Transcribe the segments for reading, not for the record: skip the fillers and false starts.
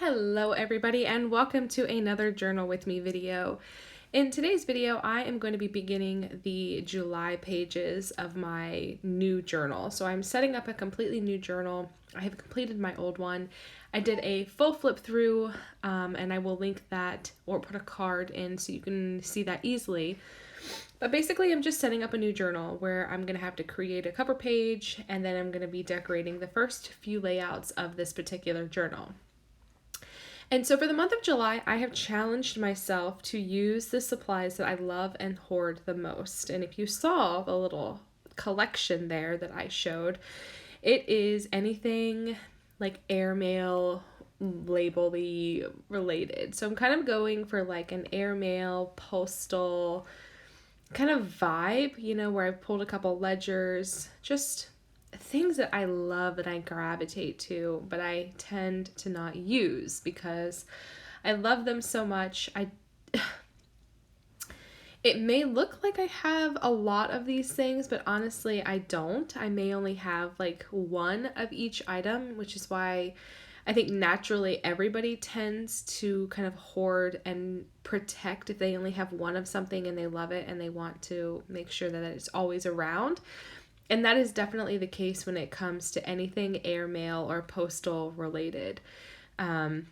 Hello everybody and welcome to another Journal with Me video. In today's video, I am going to be beginning the July pages of my new journal. So I'm setting up a completely new journal. I have completed my old one. I did a full flip through and I will link that or put a card in so you can see that easily. But basically, I'm just setting up a new journal where I'm going to have to create a cover page and then I'm going to be decorating the first few layouts of this particular journal. And so for the month of July, I have challenged myself to use the supplies that I love and hoard the most. And if you saw the little collection there that I showed, it is anything like airmail, label-y related. So I'm kind of going for like an airmail, postal kind of vibe, where I've pulled a couple ledgers, just things that I love that I gravitate to, but I tend to not use because I love them so much. It may look like I have a lot of these things, but honestly, I don't. I may only have like one of each item, which is why I think naturally everybody tends to kind of hoard and protect if they only have one of something and they love it and they want to make sure that it's always around. And that is definitely the case when it comes to anything airmail or postal related. I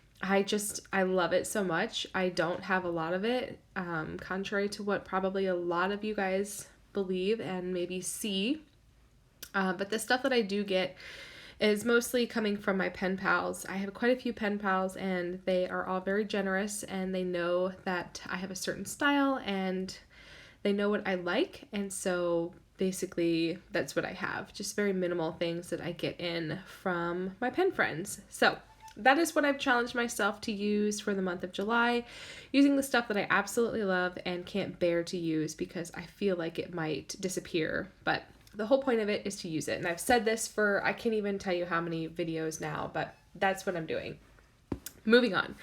love it so much. I don't have a lot of it, contrary to what probably a lot of you guys believe and maybe see. But the stuff that I do get is mostly coming from my pen pals. I have quite a few pen pals and they are all very generous and they know that I have a certain style and they know what I like. And so basically that's what I have, just very minimal things that I get in from my pen friends. So that is what I've challenged myself to use for the month of July, using the stuff that I absolutely love and can't bear to use because I feel like it might disappear. But the whole point of it is to use it. And I've said this for, I can't even tell you how many videos now, but that's what I'm doing. Moving on.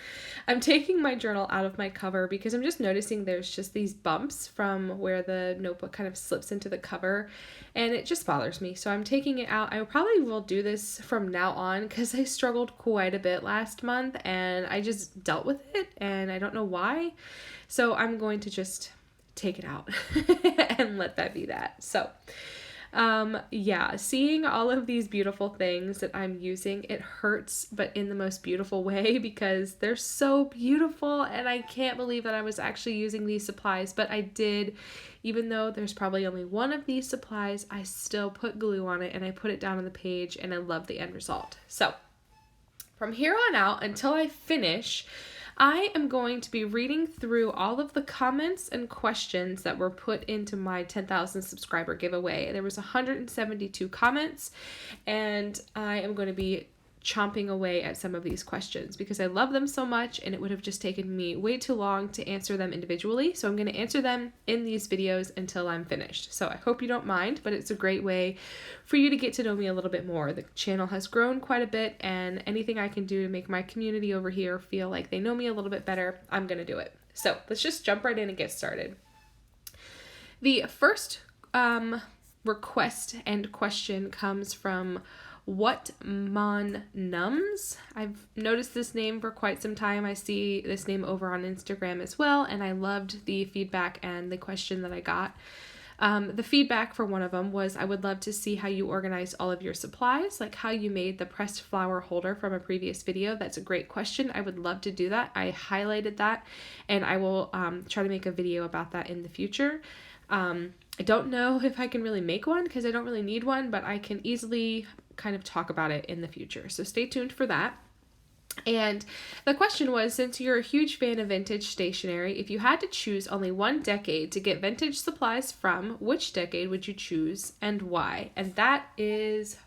I'm taking my journal out of my cover because I'm just noticing there's just these bumps from where the notebook kind of slips into the cover and it just bothers me. So I'm taking it out. I probably will do this from now on because I struggled quite a bit last month and I just dealt with it and I don't know why. So I'm going to just take it out and let that be that. So seeing all of these beautiful things that I'm using, it hurts, but in the most beautiful way because they're so beautiful and I can't believe that I was actually using these supplies, but I did. Even though there's probably only one of these supplies, I still put glue on it and I put it down on the page and I love the end result. So from here on out until I finish, I am going to be reading through all of the comments and questions that were put into my 10,000 subscriber giveaway. There was 172 comments, and I am going to be chomping away at some of these questions because I love them so much and it would have just taken me way too long to answer them individually. So I'm going to answer them in these videos until I'm finished. So I hope you don't mind, but it's a great way for you to get to know me a little bit more. The channel has grown quite a bit and anything I can do to make my community over here feel like they know me a little bit better, I'm going to do it. So let's just jump right in and get started. The first request and question comes from What Mon Nums. I've noticed this name for quite some time. I see this name over on Instagram as well, and I loved the feedback and the question that I got. The feedback for one of them was, I would love to see how you organize all of your supplies, like how you made the pressed flower holder from a previous video. That's a great question. I would love to do that. I highlighted that, and I will try to make a video about that in the future. I don't know if I can really make one because I don't really need one, but I can easily kind of talk about it in the future. So stay tuned for that. And the question was, since you're a huge fan of vintage stationery, if you had to choose only one decade to get vintage supplies from, which decade would you choose and why? And that is,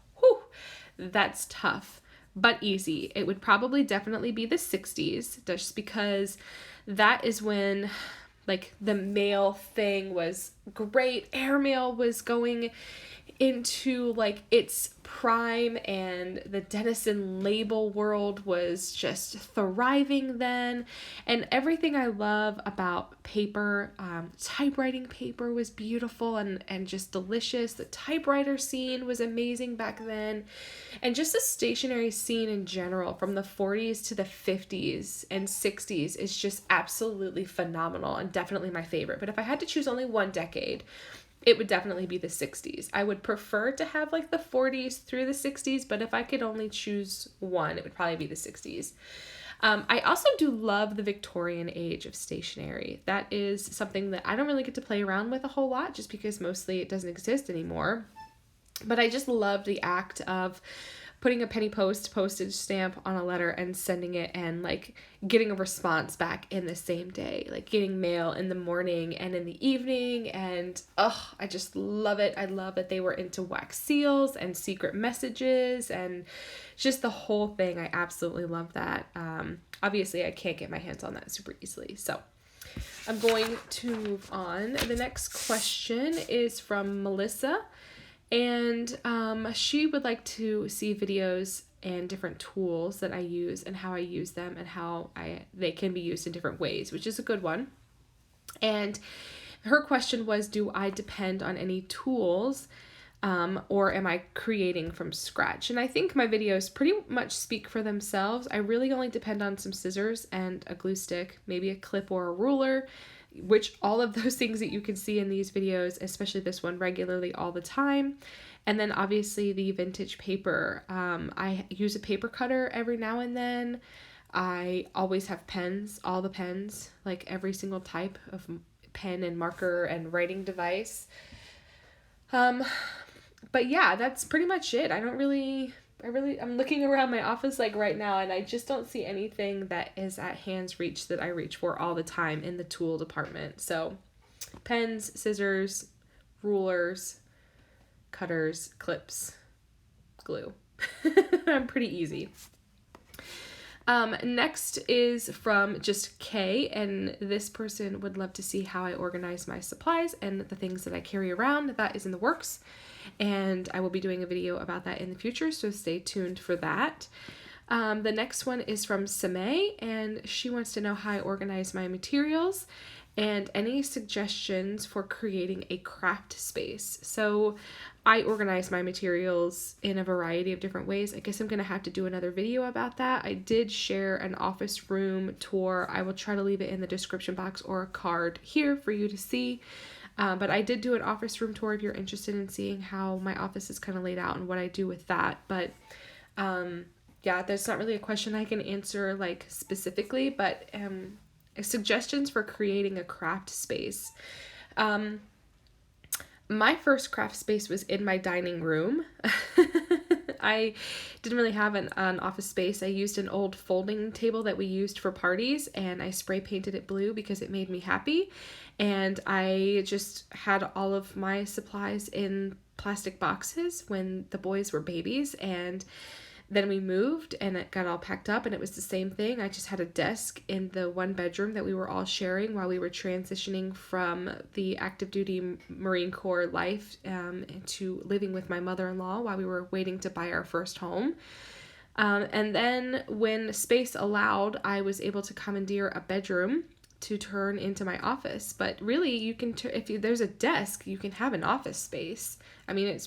that's tough, but easy. It would probably definitely be the 60s, just because that is when like the mail thing was great. Airmail was going into like its prime, and the Denison label world was just thriving then, and everything I love about paper, typewriting paper was beautiful and just delicious. The typewriter scene was amazing back then, and just the stationery scene in general from the 40s to the 50s and 60s is just absolutely phenomenal and definitely my favorite. But if I had to choose only one decade, it would definitely be the 60s. I would prefer to have like the 40s through the 60s, but if I could only choose one, it would probably be the 60s. I also do love the Victorian age of stationery. That is something that I don't really get to play around with a whole lot just because mostly it doesn't exist anymore. But I just love the act of putting a penny postage stamp on a letter and sending it, and like getting a response back in the same day, like getting mail in the morning and in the evening. And I just love it. I love that they were into wax seals and secret messages and just the whole thing. I absolutely love that. Obviously I can't get my hands on that super easily, so I'm going to move on. The next question is from Melissa. And she would like to see videos and different tools that I use and how I use them and how they can be used in different ways, which is a good one. And her question was, do I depend on any tools or am I creating from scratch? And I think my videos pretty much speak for themselves. I really only depend on some scissors and a glue stick, maybe a clip or a ruler, which all of those things that you can see in these videos, especially this one, regularly all the time. And then obviously the vintage paper. I use a paper cutter every now and then. I always have pens, all the pens, like every single type of pen and marker and writing device. But yeah, that's pretty much it. I'm looking around my office like right now, and I just don't see anything that is at hand's reach that I reach for all the time in the tool department. So pens, scissors, rulers, cutters, clips, glue. I'm pretty easy. Next is from just Kay, and this person would love to see how I organize my supplies and the things that I carry around. That is in the works, and I will be doing a video about that in the future, so stay tuned for that. The next one is from Samay, and she wants to know how I organize my materials and any suggestions for creating a craft space. So I organize my materials in a variety of different ways. I guess I'm going to have to do another video about that. I did share an office room tour. I will try to leave it in the description box or a card here for you to see. But I did do an office room tour if you're interested in seeing how my office is kind of laid out and what I do with that. But yeah, there's not really a question I can answer like specifically, but suggestions for creating a craft space. My first craft space was in my dining room. I didn't really have an office space. I used an old folding table that we used for parties, and I spray painted it blue because it made me happy. And I just had all of my supplies in plastic boxes when the boys were babies, and then we moved and it got all packed up, and it was the same thing. I just had a desk in the one bedroom that we were all sharing while we were transitioning from the active duty Marine Corps life into living with my mother-in-law while we were waiting to buy our first home. And then when space allowed, I was able to commandeer a bedroom to turn into my office. But really, you can if there's a desk, you can have an office space. I mean,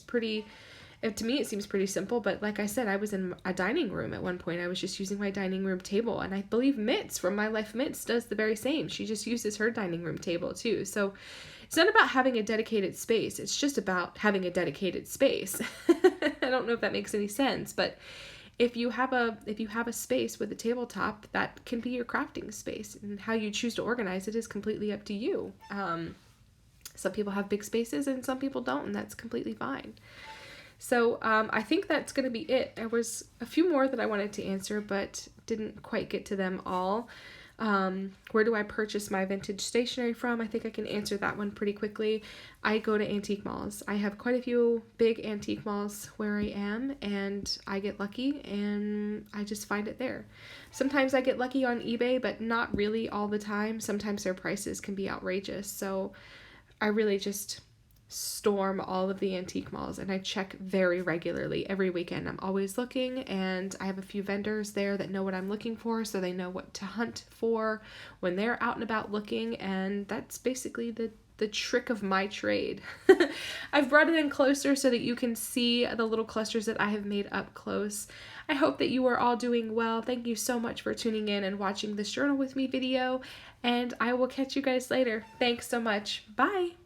to me, it seems pretty simple, but like I said, I was in a dining room at one point. I was just using my dining room table, and I believe Mitz from My Life Mitz does the very same. She just uses her dining room table too. So it's not about having a dedicated space. It's just about having a dedicated space. I don't know if that makes any sense, but if you have a space with a tabletop, that can be your crafting space, and how you choose to organize it is completely up to you. Some people have big spaces and some people don't, and that's completely fine. So I think that's going to be it. There was a few more that I wanted to answer, but didn't quite get to them all. Where do I purchase my vintage stationery from? I think I can answer that one pretty quickly. I go to antique malls. I have quite a few big antique malls where I am, and I get lucky and I just find it there. Sometimes I get lucky on eBay, but not really all the time. Sometimes their prices can be outrageous. So I really just storm all of the antique malls, and I check very regularly every weekend. I'm always looking, and I have a few vendors there that know what I'm looking for, so they know what to hunt for when they're out and about looking, and that's basically the trick of my trade. I've brought it in closer so that you can see the little clusters that I have made up close. I hope that you are all doing well. Thank you so much for tuning in and watching this journal with me video, and I will catch you guys later. Thanks so much. Bye.